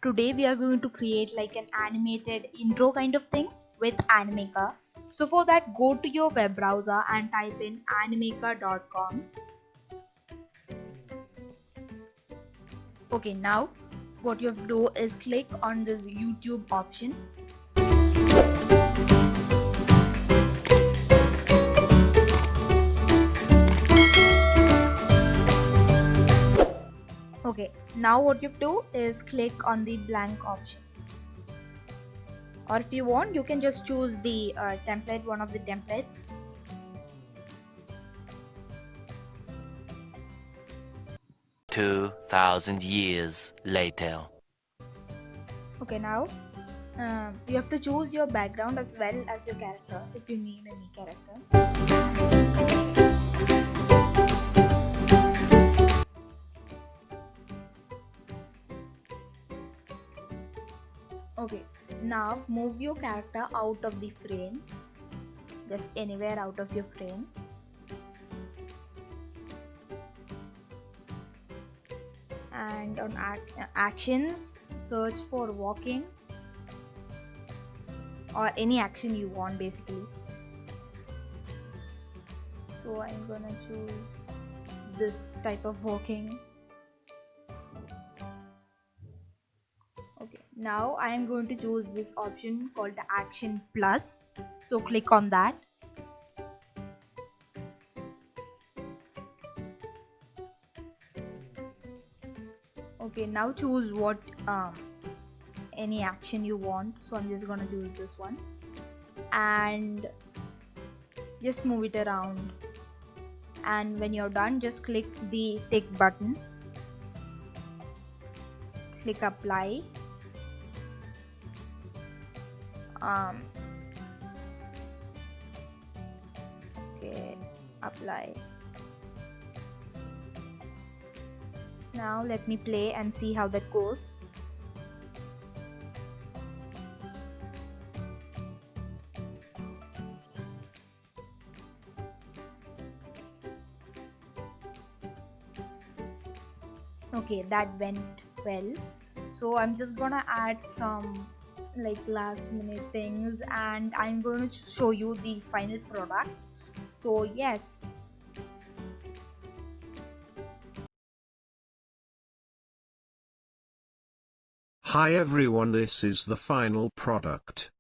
Today we are going to create like an animated intro kind of thing with Animaker. So for that, go to your web browser and type in animaker.com. Okay, now what you have to do is click on this YouTube option. Okay, now what you have to do is click on the blank option. Or if you want, you can just choose the template, one of the templates. 2,000 years later. Okay, now you have to choose your background as well as your character if you name any character. Okay, now move your character out of the frame, just anywhere out of your frame. And on actions, search for walking or any action you want basically. So I'm gonna choose this type of walking. Okay, now I am going to choose this option called action plus, so click on that. Okay, now choose what any action you want, so I'm just gonna choose this one and just move it around, and when you're done just click the tick button, click apply. Okay, apply. Now let me play and see how that goes. Okay, that went well. So I'm just gonna add some like last minute things and I'm going to show you the final product. So yes, Hi everyone, this is the final product.